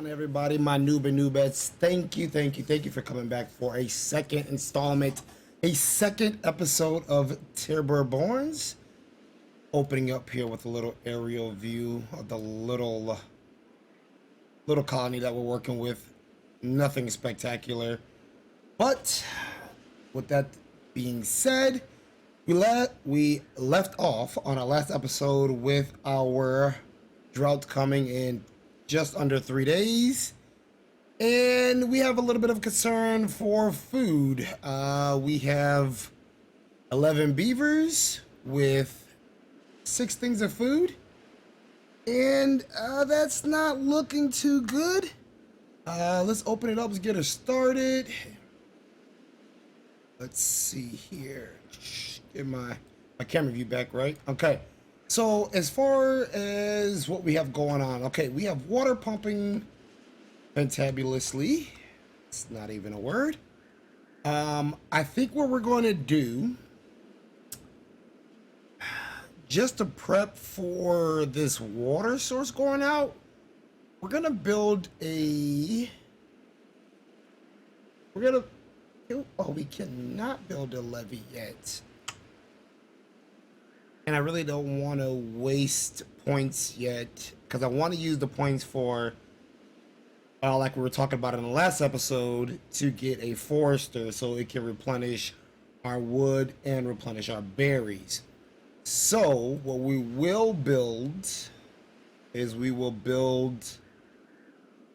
everybody? My noob and noobettes. Thank you for coming back for a second installment, a second episode of Timberborns. Opening up here with a little aerial view of the little colony that we're working with. Nothing spectacular, but with that being said, we left off on our last episode with our drought coming in just under 3 days, and we have a little bit of concern for food. We have 11 beavers with 6 things of food, and that's not looking too good. Let's open it up. Let's get her started. Let's see here. Get my camera view back, right? Okay. So as far as what we have going on, okay, we have water pumping fantabulously. It's not even a word. I think what we're going to do, just to prep for this water source going out, we're gonna build a. Oh, we cannot build a levee yet. And I really don't want to waste points yet, because I want to use the points for, like we were talking about in the last episode, to get a forester so it can replenish our wood and replenish our berries. So what we will build is we will build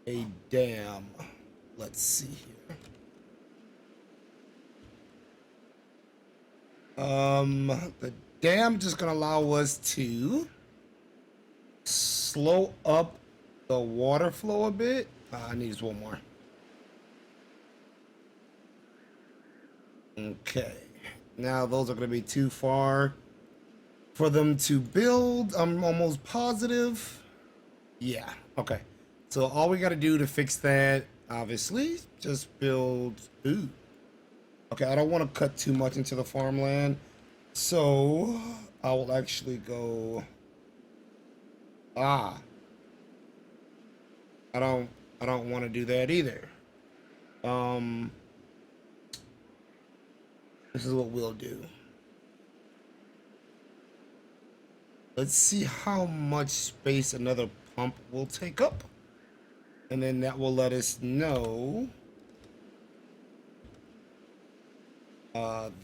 a dam. Let's see here. The dam just gonna allow us to slow up the water flow a bit. I need just one more. Okay, now those are gonna be too far for them to build. I'm almost positive. Yeah, okay. So all we gotta do to fix that, obviously, just build. Ooh. Okay, I don't want to cut too much into the farmland, so I will actually go. I don't want to do that either. This is what we'll do. Let's see how much space another pump will take up, and then that will let us know.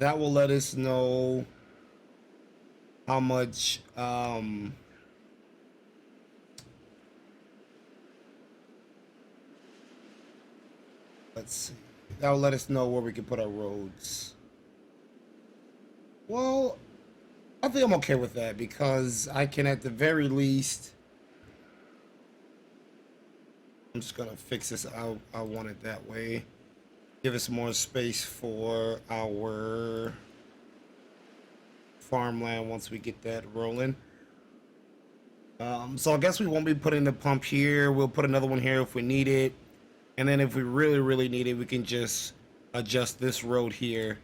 That will let us know how much, let's see. That will let us know where we can put our roads. Well, I think I'm okay with that, because I can at the very least, I'm just gonna fix this out. I want it that way. Give us more space for our farmland once we get that rolling. So I guess we won't be putting the pump here. We'll put another one here if we need it. And then if we really need it, we can just adjust this road here.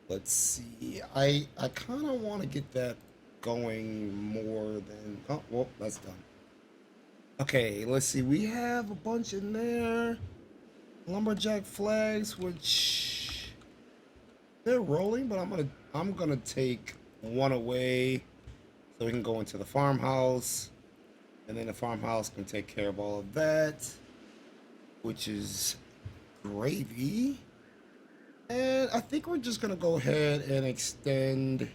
Let's see. I kind of want to get that going more than... Oh, well, that's done. Okay, let's see. We have a bunch in there. Lumberjack flags, which they're rolling, but I'm gonna take one away so we can go into the farmhouse, and then the farmhouse can take care of all of that, which is gravy. And I think we're just gonna go ahead and extend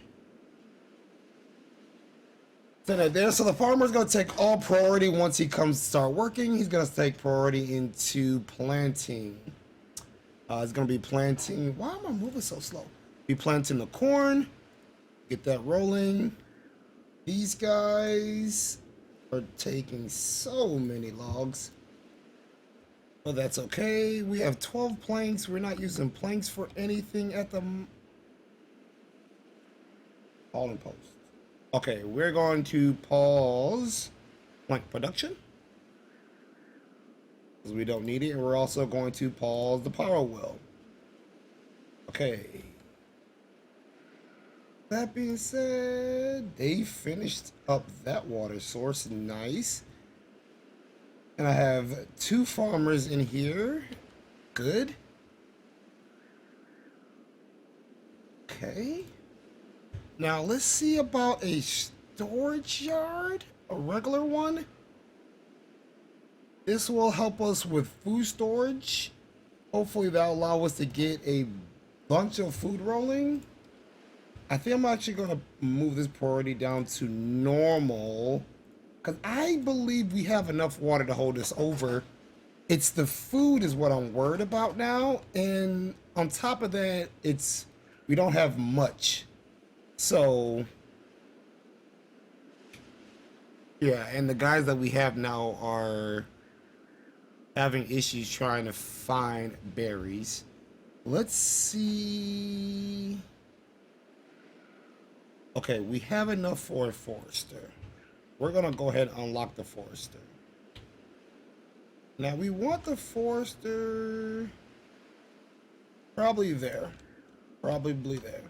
it there. So the farmer's gonna take all priority once he comes to start working. He's gonna take priority into planting. He's gonna be planting. Why am I moving so slow? Be planting the corn. Get that rolling. These guys are taking so many logs, but that's okay. We have 12 planks. We're not using planks for anything at the hauling post. Okay, we're going to pause plank production because we don't need it, and we're also going to pause the power wheel. Okay. That being said, they finished up that water source. Nice. And I have 2 farmers in here. Good. Okay. Now let's see about a storage yard, a regular one. This will help us with food storage. Hopefully that'll allow us to get a bunch of food rolling. I think I'm actually going to move this priority down to normal because I believe we have enough water to hold us over. It's the food is what I'm worried about now. And on top of that, we don't have much. So, yeah, and the guys that we have now are having issues trying to find berries. Let's see. Okay, we have enough for a forester. We're gonna go ahead and unlock the forester. Now we want the forester probably there. Probably there.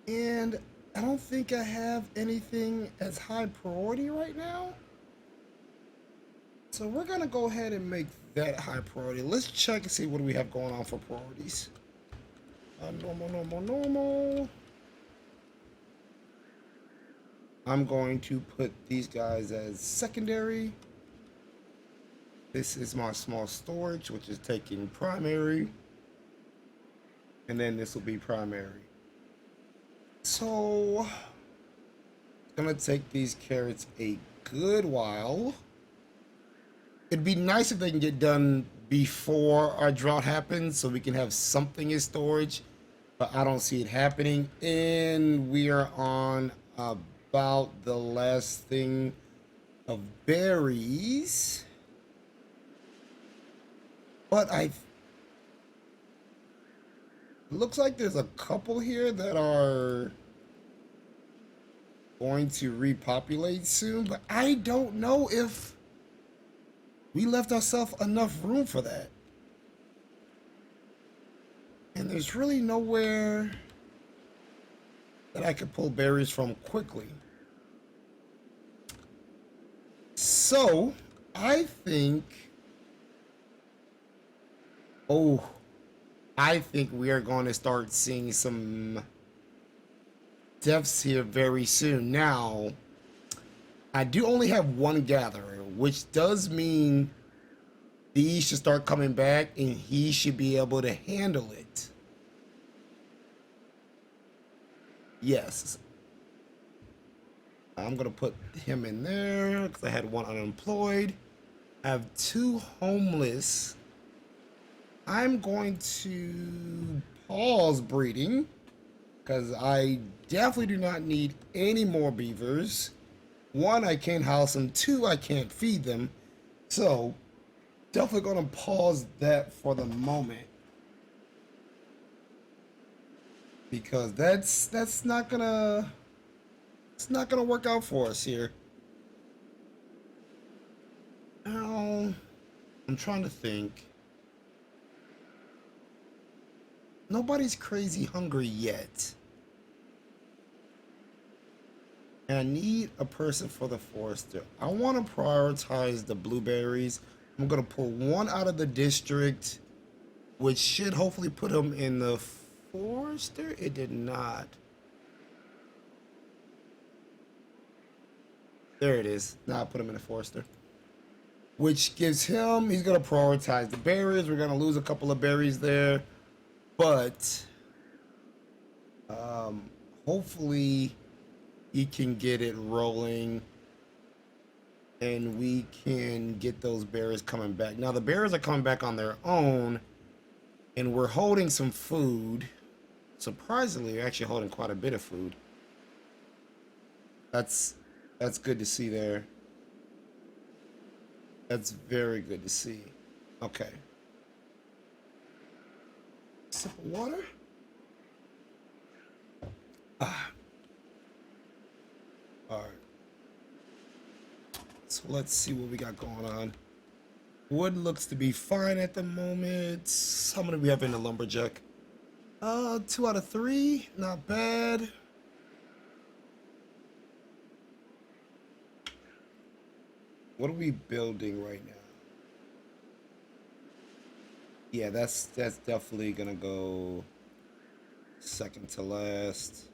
And I don't think I have anything as high priority right now. So we're gonna go ahead and make that high priority. Let's check and see what do we have going on for priorities. Normal. I'm going to put these guys as secondary. This is my small storage, which is taking primary. And then this will be primary. So, it's gonna take these carrots a good while. It'd be nice if they can get done before our drought happens so we can have something in storage, but I don't see it happening. And we are on about the last thing of berries. But it looks like there's a couple here that are going to repopulate soon, but I don't know if we left ourselves enough room for that. And there's really nowhere that I could pull berries from quickly. So, I think we are going to start seeing some deaths here very soon. Now, I do only have one gatherer, which does mean these should start coming back and he should be able to handle it. Yes. I'm going to put him in there because I had 1 unemployed. I have 2 homeless. I'm going to pause breeding because I definitely do not need any more beavers. 1, I can't house them. 2, I can't feed them. So, definitely going to pause that for the moment. Because that's not gonna work out for us here. Now, I'm trying to think. Nobody's crazy hungry yet. And I need a person for the forester. I want to prioritize the blueberries. I'm going to pull 1 out of the district, which should hopefully put him in the forester. It did not. There it is. Now I put him in the forester. Which gives him, he's going to prioritize the berries. We're going to lose a couple of berries there. But hopefully he can get it rolling and we can get those berries coming back. Now the berries are coming back on their own and we're holding some food. Surprisingly, we're actually holding quite a bit of food. That's good to see there. That's very good to see. Okay. Sip of water. All right. So let's see what we got going on. Wood looks to be fine at the moment. How many do we have in the lumberjack? 2 out of 3. Not bad. What are we building right now? Yeah, that's definitely gonna go second to last.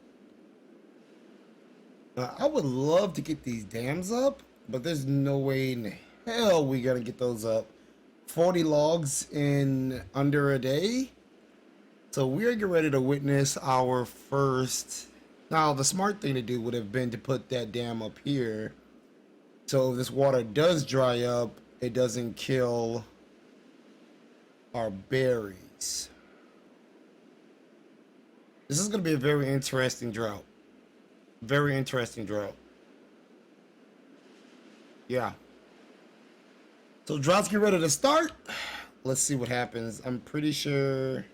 I would love to get these dams up, but there's no way in hell we gonna get those up. 40 logs in under a day. So we're getting ready to witness our first. Now, the smart thing to do would have been to put that dam up here. So if this water does dry up, it doesn't kill our berries. This is going to be a very interesting drought. Very interesting drought. Yeah. So droughts get ready to start. Let's see what happens. I'm pretty sure.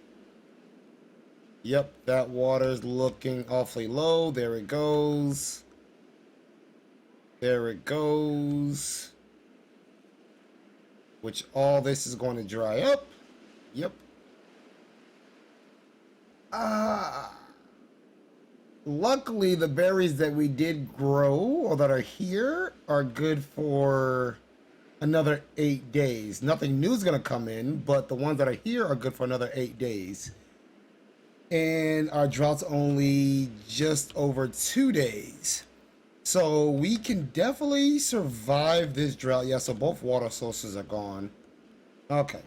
Yep, that water's looking awfully low. There it goes. There it goes. Which all this is going to dry up. Yep. Luckily, the berries that we did grow or that are here are good for another 8 days. Nothing new is going to come in, but the ones that are here are good for another 8 days. And our drought's only just over 2 days. So we can definitely survive this drought. Yeah, so both water sources are gone. Okay.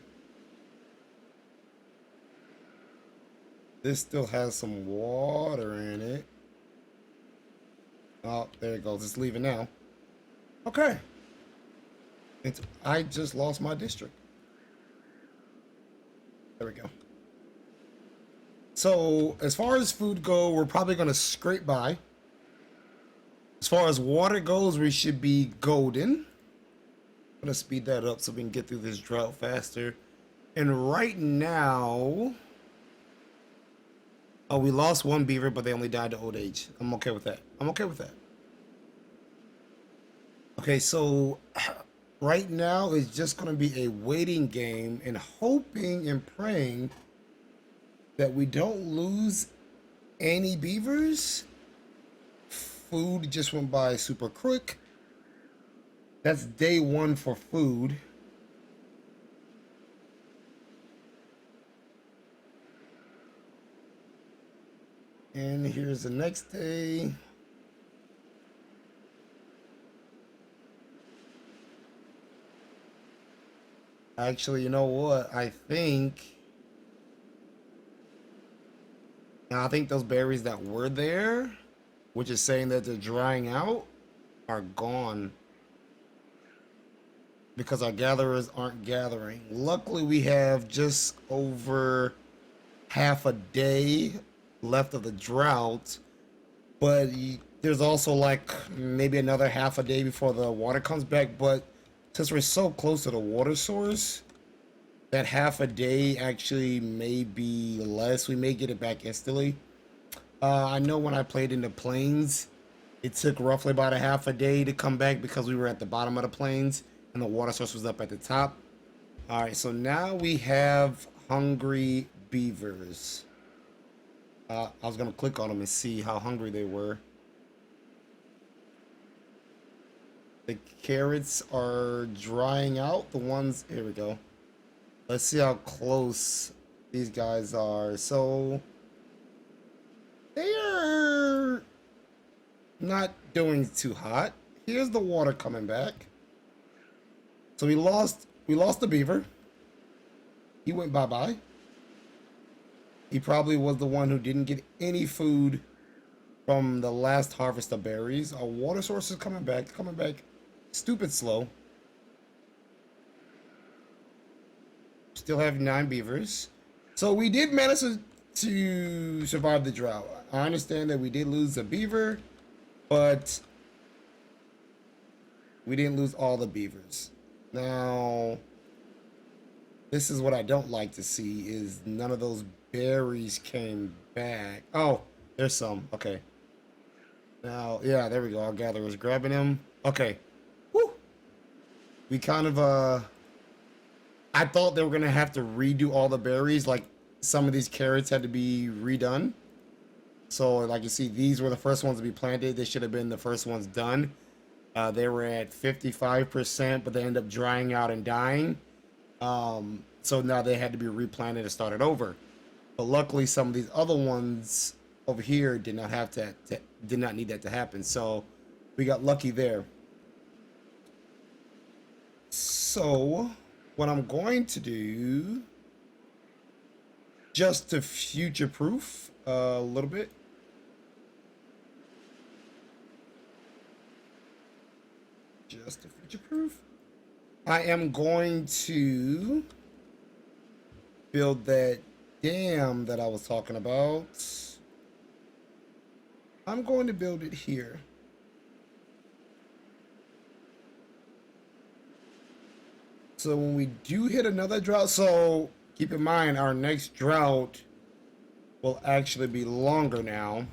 This still has some water in it. Oh, there it goes. It's leaving now. Okay. I just lost my district. There we go. So as far as food go, we're probably going to scrape by. As far as water goes, we should be golden. I'm going to speed that up so we can get through this drought faster. And right now, oh, we lost one beaver, but they only died to old age. I'm okay with that. I'm okay with that. Okay, so right now it's just going to be a waiting game and hoping and praying that we don't lose any beavers. Food just went by super quick. That's day one for food. And here's the next day. Actually, you know what? I think those berries that were there, which is saying that they're drying out, are gone. Because our gatherers aren't gathering. Luckily, we have just over half a day left of the drought. But there's also like maybe another half a day before the water comes back. But since we're so close to the water source, that half a day actually may be less. We may get it back instantly. I know when I played in the plains, it took roughly about a half a day to come back because we were at the bottom of the plains and the water source was up at the top. All right, so now we have hungry beavers. I was gonna click on them and see how hungry they were. The carrots are drying out. The ones, here we go. Let's see how close these guys are. So they are not doing too hot. Here's the water coming back. So we lost the beaver. He went bye-bye. He probably was the one who didn't get any food from the last harvest of berries. Our water source is coming back stupid slow. Still have 9 beavers. So we did manage to survive the drought. I understand that we did lose a beaver, but we didn't lose all the beavers. Now, this is what I don't like to see is none of those berries came back. Oh, there's some. Okay. Now, yeah, there we go. Our gatherer's grabbing him. Okay. Woo! We kind of, I thought they were going to have to redo all the berries. Like, some of these carrots had to be redone. So, like you see, these were the first ones to be planted. They should have been the first ones done. They were at 55%, but they ended up drying out and dying. So now they had to be replanted and started over. But luckily, some of these other ones over here did not have did not need that to happen. So we got lucky there. So what I'm going to do, just to future proof a little bit, just to future proof, I am going to build that dam that I was talking about. I'm going to build it here. So when we do hit another drought, so keep in mind our next drought will actually be longer now.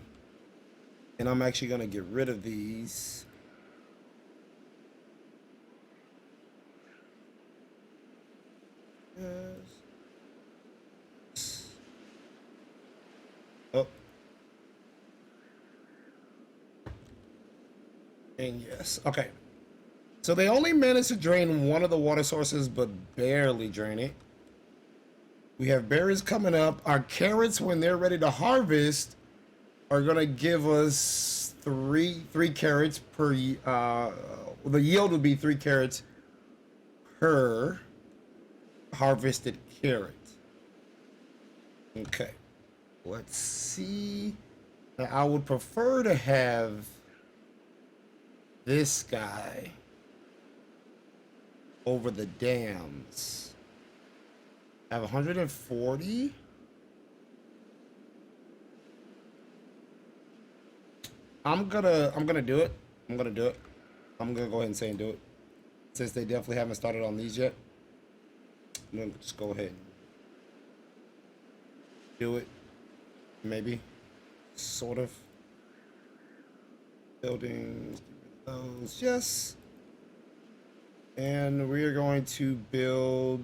And I'm actually going to get rid of these. Yes. Oh. And yes. Okay. So they only managed to drain one of the water sources, but barely drain it. We have berries coming up. Our carrots, when they're ready to harvest, are gonna give us three carrots per. The yield would be 3 carrots per harvested carrot. Okay. Let's see. Now, I would prefer to have this guy over the dams. I have 140. I'm gonna do it. I'm gonna do it. I'm gonna go ahead and say and do it. Since they definitely haven't started on these yet. I'm gonna just go ahead and do it. Maybe. Sort of. Buildings. Those. Yes. And we are going to build.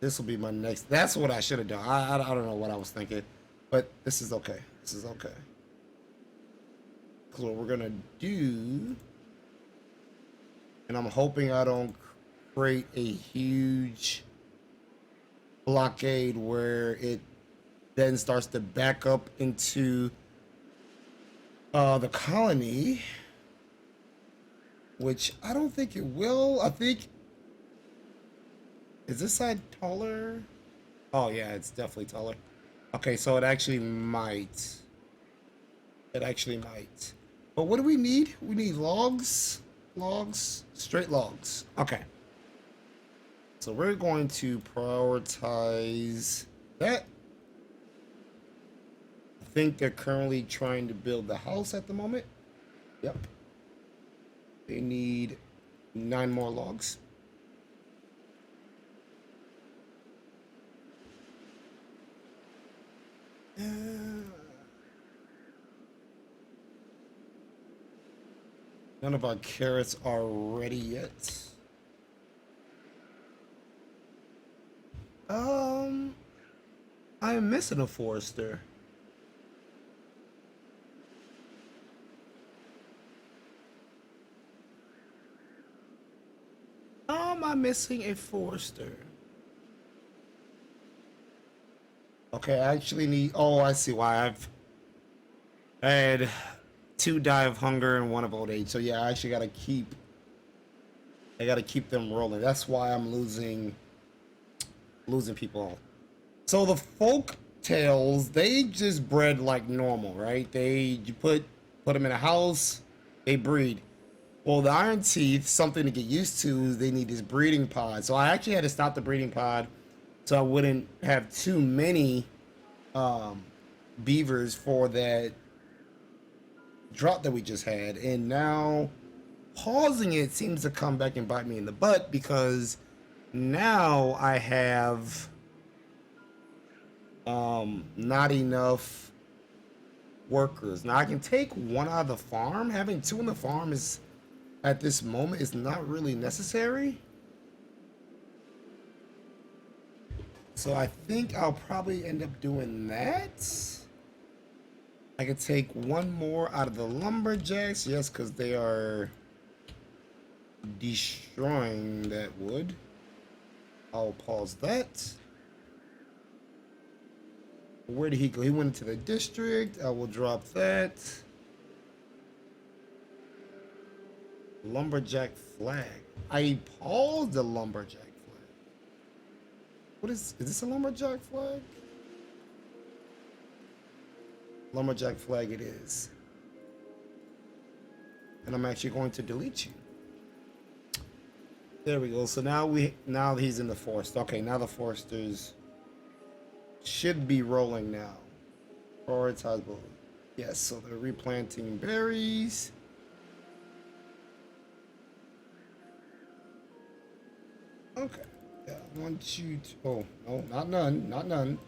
This will be my next. That's what I should have done. I don't know what I was thinking, but this is okay. This is okay. Because what we're gonna do, and I'm hoping I don't create a huge blockade where it then starts to back up into the colony, which I don't think it will. I think, is this side taller? Oh yeah, it's definitely taller. Okay, so it actually might. It actually might. But what do we need? We need logs. Logs. Straight logs. Okay. So we're going to prioritize that. I think they're currently trying to build the house at the moment. Yep. They need 9 more logs. None of our carrots are ready yet. I am missing a forester. How am I missing a forester? Okay, I actually need. Oh, I see why I had 2 die of hunger and 1 of old age. So yeah, I actually gotta keep. I gotta keep them rolling. That's why I'm losing people. So the folk tales, they just bred like normal, right? You put them in a house, they breed. Well, the iron teeth, something to get used to, they need this breeding pod. So I actually had to stop the breeding pod so I wouldn't have too many beavers for that drought that we just had. And now pausing it seems to come back and bite me in the butt because now I have not enough workers. Now I can take 1 out of the farm. Having 2 in the farm is, at this moment, is not really necessary. So I think I'll probably end up doing that. I could take one more out of the lumberjacks, yes, because they are destroying that wood. I'll pause that. Where did he go? He went into the district. I will drop that. Lumberjack flag. I paused the lumberjack flag. What is this a lumberjack flag? Lumberjack flag it is. And I'm actually going to delete you. There we go. So now he's in the forest. Okay, now the foresters should be rolling now. Prioritize both. Yes, so they're replanting berries. Okay. Yeah, I want you to. Oh, no, not none. Not none.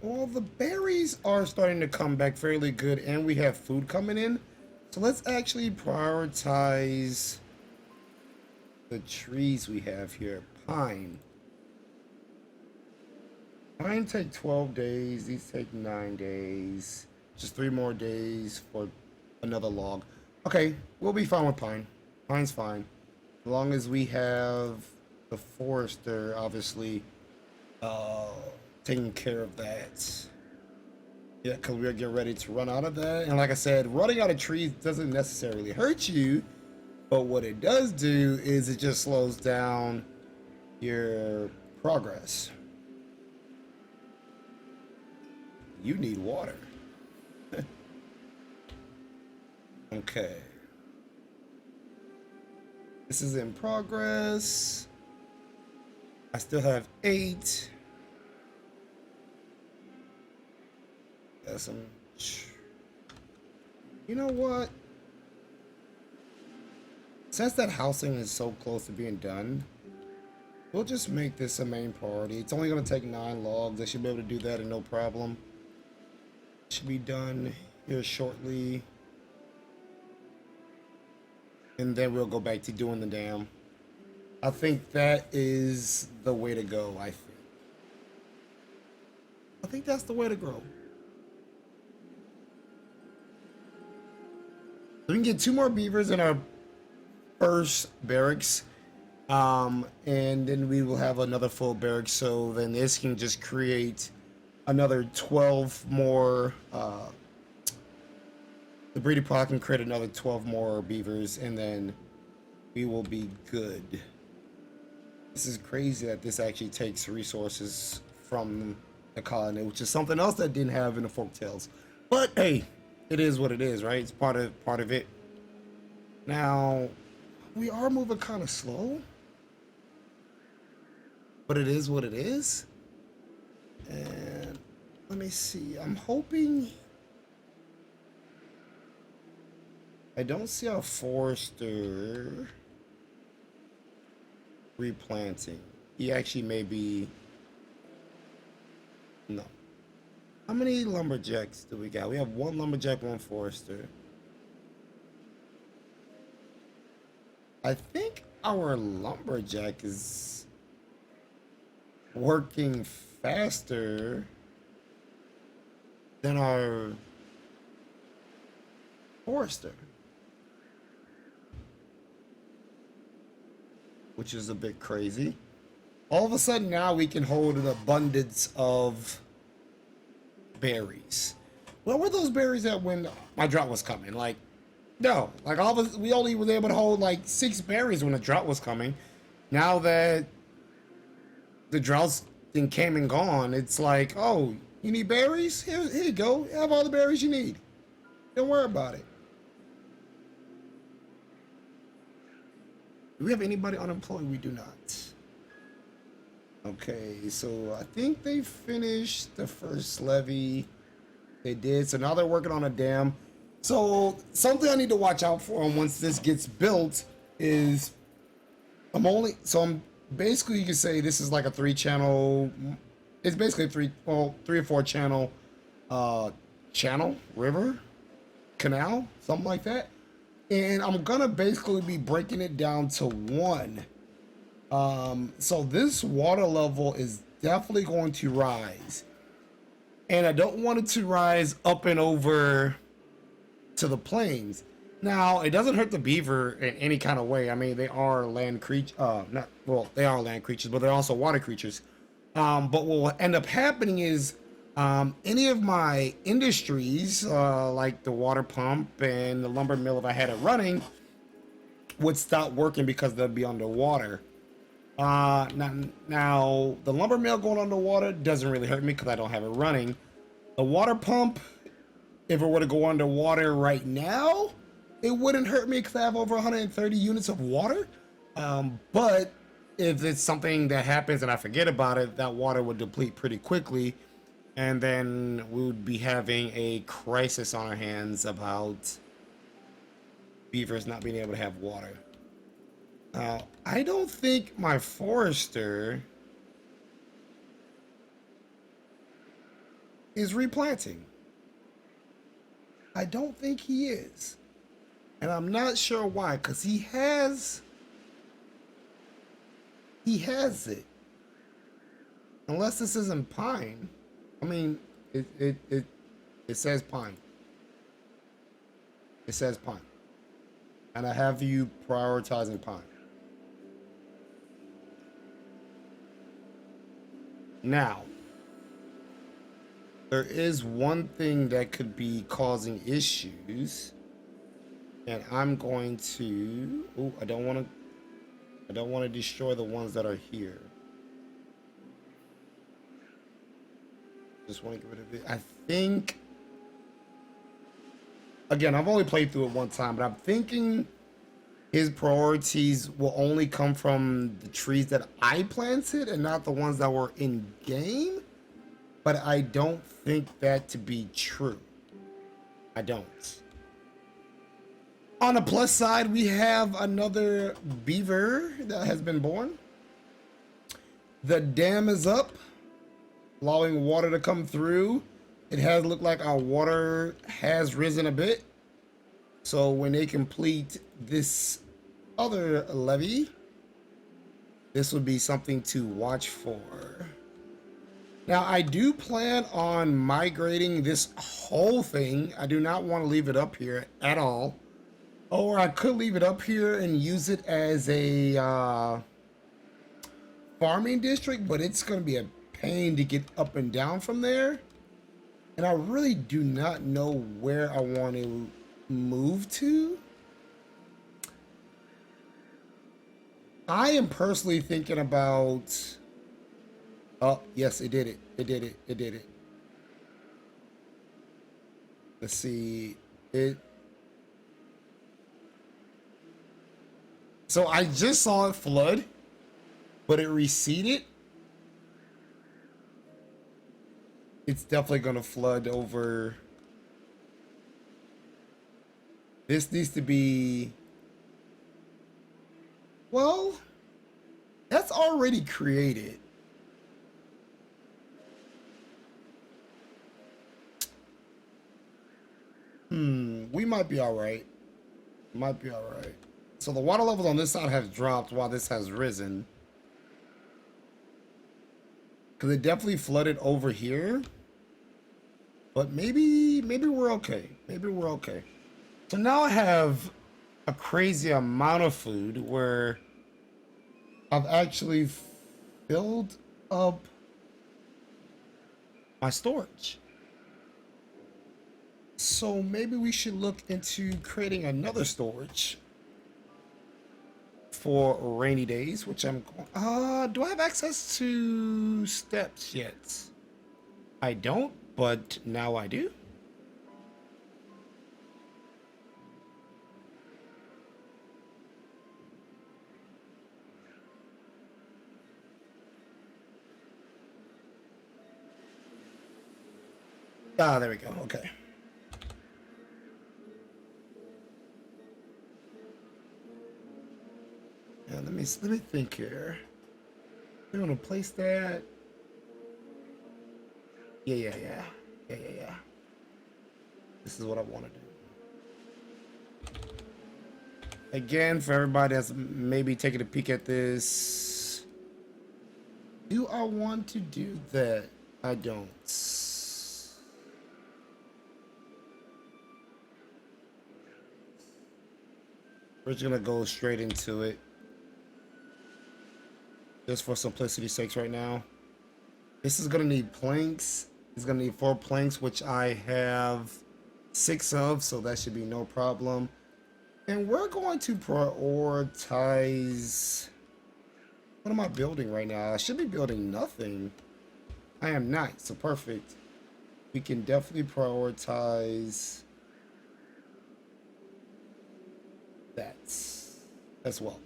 Well, the berries are starting to come back fairly good, and we have food coming in. So let's actually prioritize the trees we have here. Pine. Pine take 12 days. These take 9 days. Just 3 more days for another log. Okay, we'll be fine with pine. Pine's fine. As long as we have the forester, obviously, taking care of that. Yeah, because we're getting ready to run out of that. And like I said, running out of trees doesn't necessarily hurt you. But what it does do is it just slows down your progress. You need water. Okay. This is in progress. I still have 8. Got some. You know what? Since that housing is so close to being done, we'll just make this a main priority. It's only going to take 9 logs. I should be able to do that and no problem. Should be done here shortly. And then we'll go back to doing the dam. I think that is the way to go, I think that's the way to grow. So we can get 2 more beavers in our first barracks. And then we will have another full barracks. So then this can just create another 12 more. The breeding pod can create another 12 more beavers, and then we will be good. This is crazy that this actually takes resources from the colony, which is something else that didn't have in the folktales. But hey, it is what it is, right? It's part of it. Now, we are moving kind of slow, but it is what it is. And let me see. I'm hoping. I don't see a forester replanting. He actually may be. No. How many lumberjacks do we got? We have 1 lumberjack, 1 forester. I think our lumberjack is working faster than our forester, which is a bit crazy. All of a sudden now we can hold an abundance of berries. Where were those berries at when my drought was coming? Like, no, like we only was able to hold like 6 berries when the drought was coming. Now that the droughts then came and gone, it's like, oh, you need berries? Here you go. Have all the berries you need. Don't worry about it. Do we have anybody unemployed? We do not. Okay, so I think they finished the first levee. They did. So now they're working on a dam. So something I need to watch out for once this gets built is I'm basically, you can say this is like a 3-channel. It's basically a 3 or 4 channel river, canal, something like that. And I'm gonna basically be breaking it down to 1 So this water level is definitely going to rise. And I don't want it to rise up and over to the plains. Now, it doesn't hurt the beaver in any kind of way. I mean, they are land creatures. Not well, they are land creatures, but they're also water creatures. But what will end up happening is any of my industries, like the water pump and the lumber mill, if I had it running, would stop working because they'd be underwater. Now the lumber mill going underwater doesn't really hurt me because I don't have it running. The water pump, if it were to go underwater right now, it wouldn't hurt me because I have over 130 units of water. But if it's something that happens and I forget about it, that water would deplete pretty quickly. And then we would be having a crisis on our hands about beavers not being able to have water. I don't think my forester is replanting. I don't think he is. And I'm not sure why, because he has it. Unless this isn't pine. I mean, it says pine. It says pine. And I have you prioritizing pine. Now, there is one thing that could be causing issues, and I'm going to. Oh, I don't want to destroy the ones that are here. Just want to get rid of it. I think. Again, I've only played through it one time, but I'm thinking his priorities will only come from the trees that I planted and not the ones that were in game. But I don't think that to be true. I don't. On the plus side, we have another beaver that has been born. The dam is up, allowing water to come through. It has looked like our water has risen a bit. So when they complete this other levee, this would be something to watch for. Now, I do plan on migrating this whole thing. I do not want to leave it up here at all. Or I could leave it up here and use it as a farming district, but it's going to be a pain to get up and down from there. And I really do not know where I want to move to. I am personally thinking about... Oh, yes, it did it. It did it. It did it. Let's see. So I just saw it flood, but it receded. It's definitely going to flood over. This needs to be... Well, that's already created. We might be all right. Might be all right. So the water levels on this side have dropped while this has risen. Because it definitely flooded over here. But maybe we're okay. Maybe we're okay. So now I have a crazy amount of food where I've actually filled up my storage. So maybe we should look into creating another storage for rainy days, which I'm going... do I have access to steps yet? I don't, but now I do. Ah, there we go. Okay. Yeah, let me think here. We're gonna place that. Yeah. This is what I want to do. Again, for everybody that's maybe taking a peek at this, Do I want to do that? I don't. We're just gonna go straight into it. Just for simplicity's sakes right now. This is gonna need planks. It's gonna need 4 planks, which I have 6 of, so that should be no problem. And we're going to prioritize. What am I building right now? I should be building nothing. I am not, so perfect. We can definitely prioritize that as well.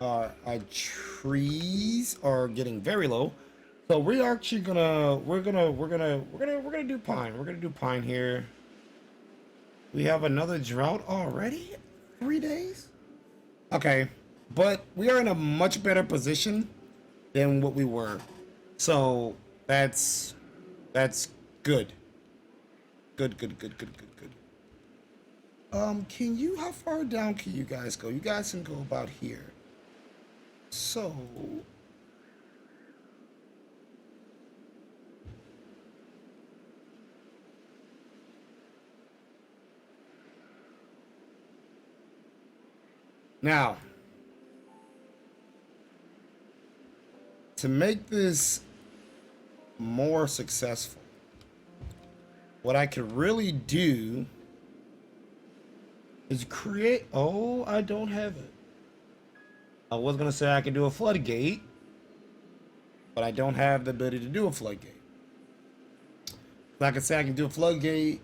Our trees are getting very low, so we're actually we're gonna do pine. We're gonna do pine here. We have another drought already. 3 days. Okay, but we are in a much better position than what we were, so that's good. Good, good, good, good, good, good. Can you? How far down can you guys go? You guys can go about here. So now, to make this more successful, what I could really do is create. Oh, I don't have it. I was gonna say I could do a floodgate, but I don't have the ability to do a floodgate. Like I said, I can do a floodgate,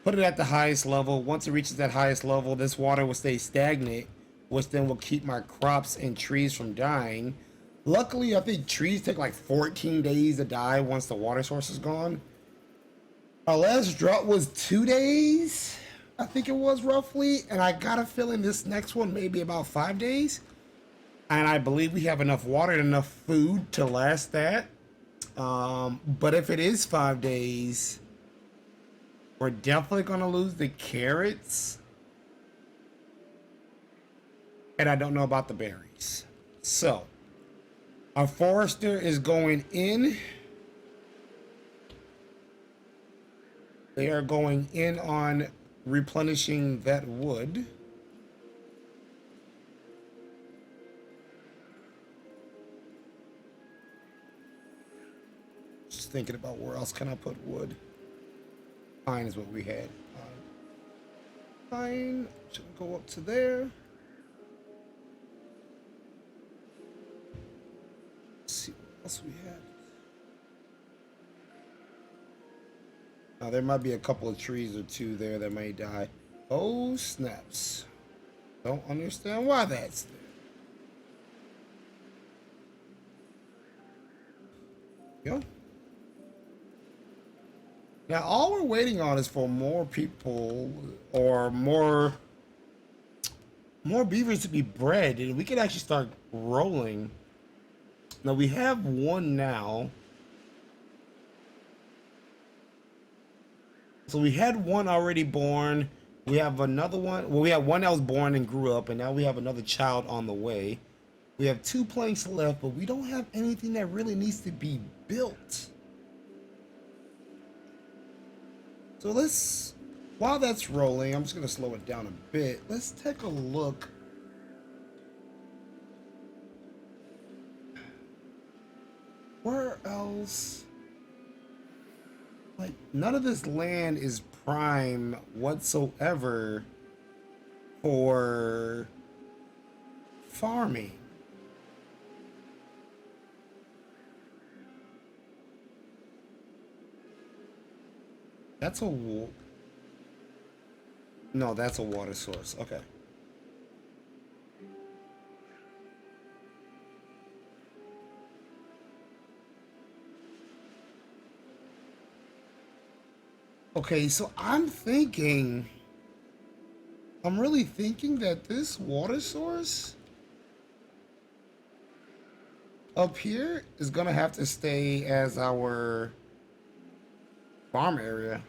put it at the highest level. Once it reaches that highest level, this water will stay stagnant, which then will keep my crops and trees from dying. Luckily, I think trees take like 14 days to die once the water source is gone. Our last drought was 2 days, I think it was roughly, and I got a feeling this next one may be about 5 days. And I believe we have enough water and enough food to last that. But if it is 5 days, we're definitely going to lose the carrots. And I don't know about the berries. So, our forester is going in. They are going in on replenishing that wood. Just thinking about where else can I put wood. Pine is what we had. Pine should go up to there. Let's see what else we had. Now there might be a couple of trees or two there that may die. Oh snaps! Don't understand why that's there. Go. Now all we're waiting on is for more people or more beavers to be bred, and we can actually start rolling. Now we have one now. So we had one already born. We have another one. Well, we have one that was born and grew up, and now we have another child on the way. We have 2 planks left, but we don't have anything that really needs to be built. So let's, while that's rolling, I'm just going to slow it down a bit. Let's take a look. Where else? Like, none of this land is prime whatsoever for farming. That's a no, that's a water source. Okay. Okay, so I'm really thinking that this water source up here is gonna have to stay as our farm area.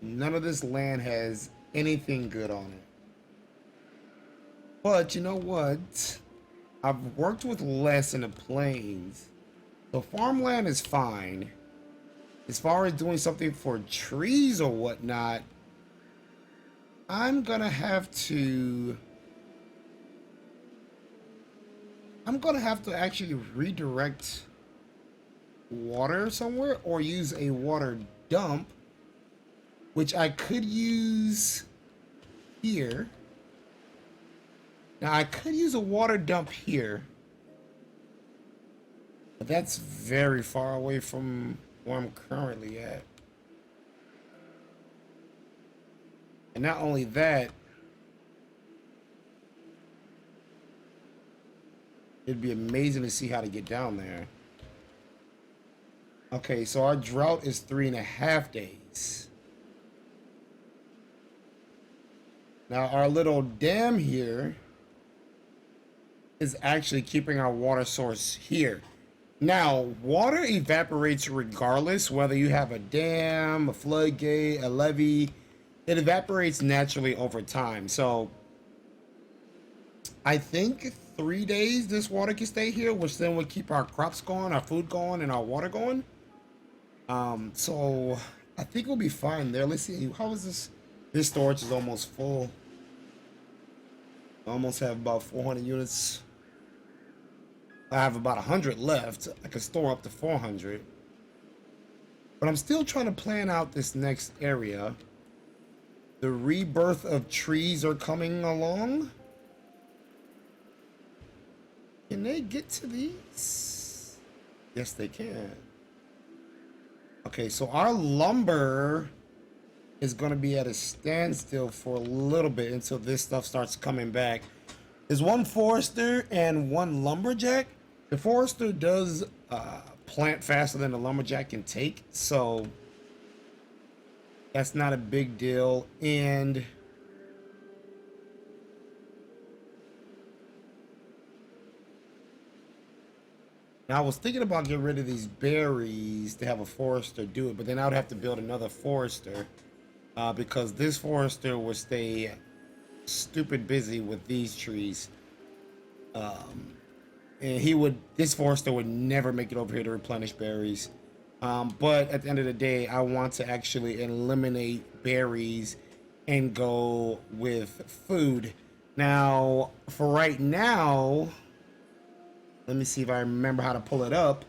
None of this land has anything good on it. But you know what? I've worked with less in the plains. So farmland is fine. As far as doing something for trees or whatnot, I'm gonna have to actually redirect water somewhere or use a water dump, which I could use here. Now I could use a water dump here, but that's very far away from where I'm currently at. And not only that, it'd be amazing to see how to get down there. Okay, so our drought is 3.5 days. Now our little dam here is actually keeping our water source here. Now, water evaporates regardless, whether you have a dam, a floodgate, a levee. It evaporates naturally over time. So I think 3 days this water can stay here, which then would keep our crops going, our food going, and our water going. So I think we'll be fine there. Let's see, how is this? This storage is almost full. I almost have about 400 units. I have about 100 left. I can store up to 400. But I'm still trying to plan out this next area. The rebirth of trees are coming along. Can they get to these? Yes, they can. Okay, so our lumber is going to be at a standstill for a little bit until this stuff starts coming back. There's one forester and one lumberjack. The forester does plant faster than the lumberjack can take, so that's not a big deal. And now I was thinking about getting rid of these berries to have a forester do it, but then I would have to build another forester because this forester will stay stupid busy with these trees. And this forester would never make it over here to replenish berries. But at the end of the day, I want to actually eliminate berries and go with food. Now, for right now, let me see if I remember how to pull it up.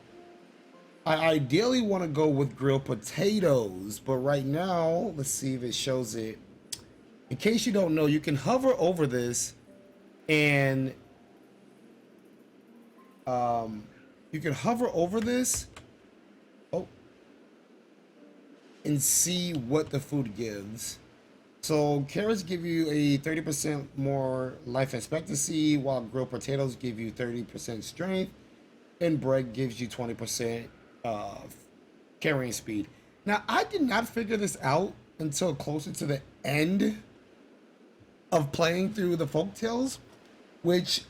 I ideally want to go with grilled potatoes, but right now, let's see if it shows it. In case you don't know, you can hover over this and you can hover over this and see what the food gives. So carrots give you a 30% more life expectancy, while grilled potatoes give you 30% strength, and bread gives you 20% carrying speed. Now, I did not figure this out until closer to the end of playing through the folktales, which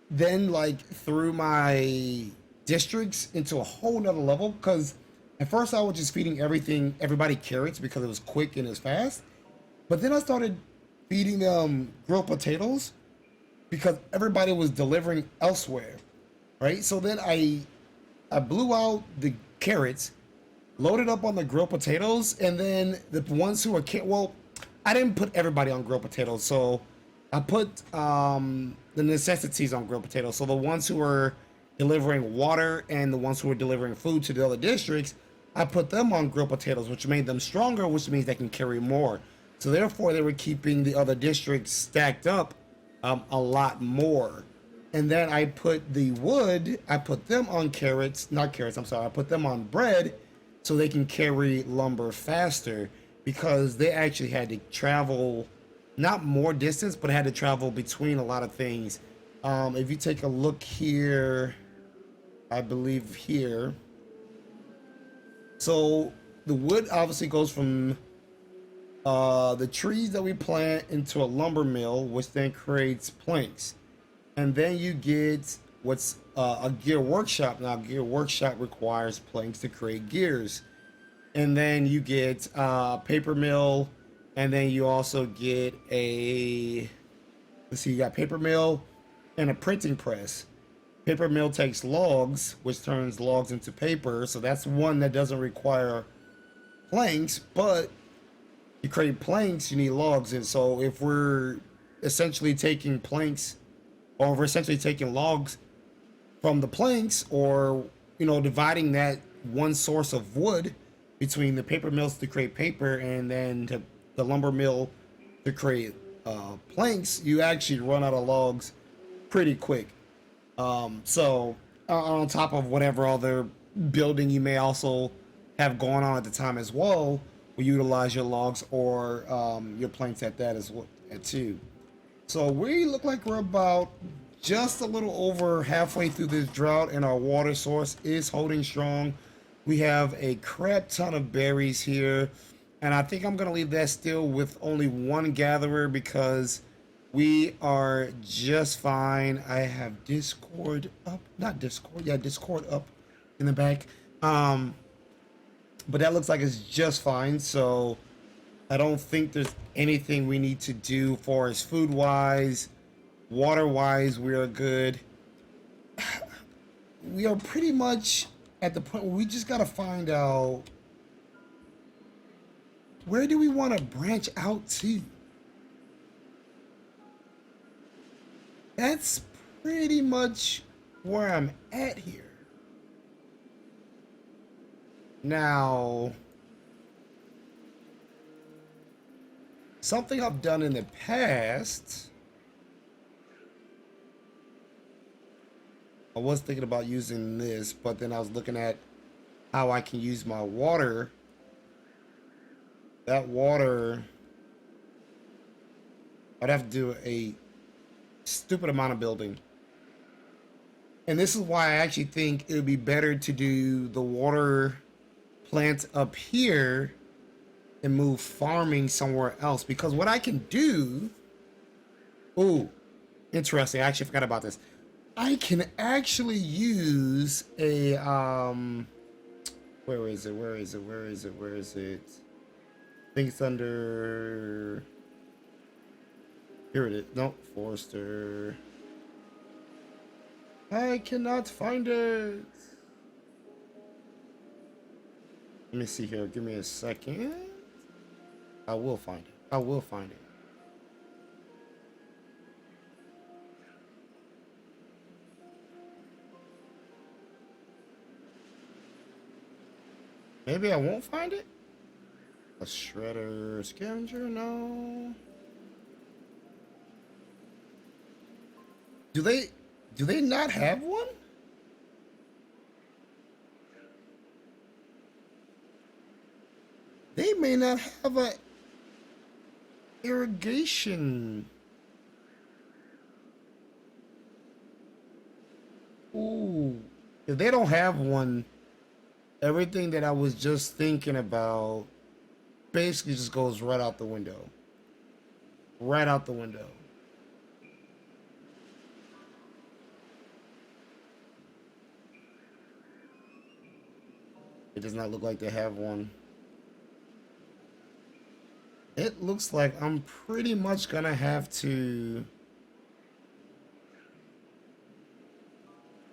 then like threw my districts into a whole nother level. Because at first I was just feeding everybody carrots because it was quick and it was fast, but then I started feeding them grilled potatoes because everybody was delivering elsewhere, right? So then I blew out the carrots, loaded up on the grilled potatoes, and then the ones who were I didn't put everybody on grilled potatoes, so I put the necessities on grilled potatoes. So the ones who were delivering water and the ones who were delivering food to the other districts, I put them on grilled potatoes, which made them stronger, which means they can carry more. So therefore, they were keeping the other districts stacked up a lot more. And then I put the wood, I put them on I put them on bread so they can carry lumber faster, because they actually had to travel not more distance, but had to travel between a lot of things. If you take a look here, I believe here. So the wood obviously goes from the trees that we plant into a lumber mill, which then creates planks. And then you get what's a gear workshop. Now, gear workshop requires planks to create gears. and then you get paper mill, and then you also get a, let's see, you got paper mill and a printing press. Paper mill takes logs, which turns logs into paper, so that's one that doesn't require planks, but you create planks, you need logs. And so if we're essentially taking planks, or we're essentially taking logs from the planks, or dividing that one source of wood between the paper mills to create paper, and then to the lumber mill to create planks, you actually run out of logs pretty quick. So on top of whatever other building you may also have going on at the time as well, we utilize your logs or your planks at that as well too. So we look like we're about just a little over halfway through this drought, and our water source is holding strong. We have a crap ton of berries here, and I think I'm gonna leave that still with only one gatherer because we are just fine. I have Discord up, not Discord, yeah, Discord up in the back. But that looks like it's just fine. So I don't think there's anything we need to do for as food wise, water wise. We are good. We are pretty much at the point where we just got to find out, where do we want to branch out to? That's pretty much where I'm at here. Now, something I've done in the past, I was thinking about using this, but then I was looking at how I can use my water. That water, I'd have to do a stupid amount of building. And this is why I actually think it would be better to do the water plant up here and move farming somewhere else. Because what I can do, oh, interesting, I actually forgot about this. I can actually use a where is it? I think it's under, here it is. Nope, Forester. I cannot find it. Let me see here. Give me a second. I will find it. I will find it. Maybe I won't find it. A shredder scavenger? No. Do they not have one? They may not have a irrigation. Ooh. If they don't have one, everything that I was just thinking about basically just goes right out the window. Right out the window. It does not look like they have one. It looks like I'm pretty much gonna have to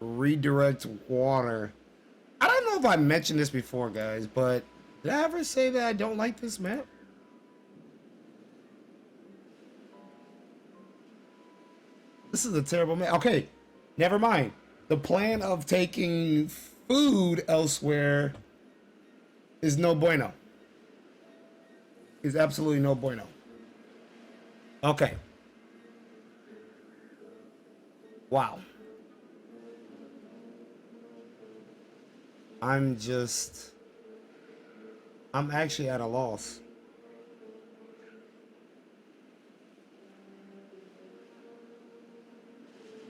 redirect water. I don't know if I mentioned this before, guys, but did I ever say that I don't like this map? This is a terrible map. Okay, never mind. The plan of taking food elsewhere is no bueno. Is absolutely no bueno. Okay. Wow. I'm actually at a loss.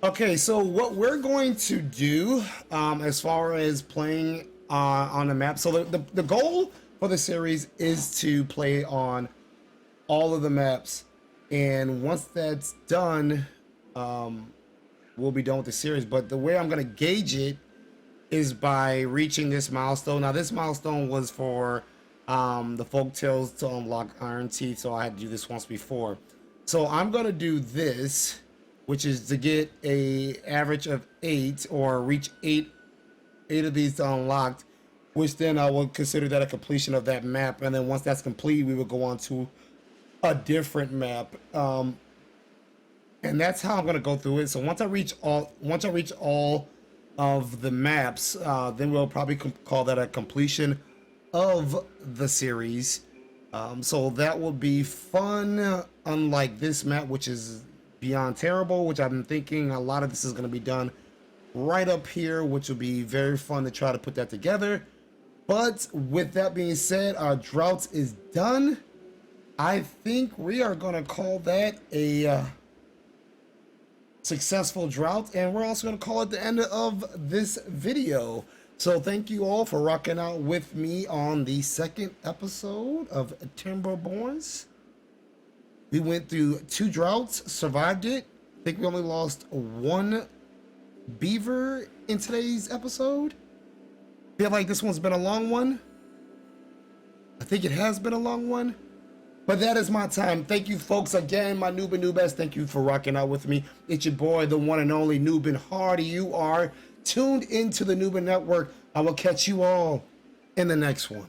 Okay, so what we're going to do, as far as playing on the map, so the goal for the series is to play on all of the maps, and once that's done, we'll be done with the series. But the way I'm going to gauge it is by reaching this milestone. Now, this milestone was for the folk tales to unlock Iron Teeth, so I had to do this once before. So I'm gonna do this, which is to get a average of 8 or reach eight of these unlocked, which then I will consider that a completion of that map. And then once that's complete, we will go on to a different map. And that's how I'm gonna go through it. So once I reach all of the maps, then we'll probably call that a completion of the series. So that will be fun. Unlike this map, which is beyond terrible, which I'm thinking a lot of this is gonna be done right up here, which will be very fun to try to put that together. But with that being said, our droughts is done. I think we are gonna call that a successful drought, and we're also going to call it the end of this video. So thank you all for rocking out with me on the second episode of Timberborns. We went through 2 droughts, survived it. I think we only lost 1 beaver in today's episode. Feel like this one's been a long one. I think it has been a long one. But that is my time. Thank you, folks, again, my noob and noobest. Thank you for rocking out with me. It's your boy, the one and only Noobin Hardy. You are tuned into the Noobin Network. I will catch you all in the next one.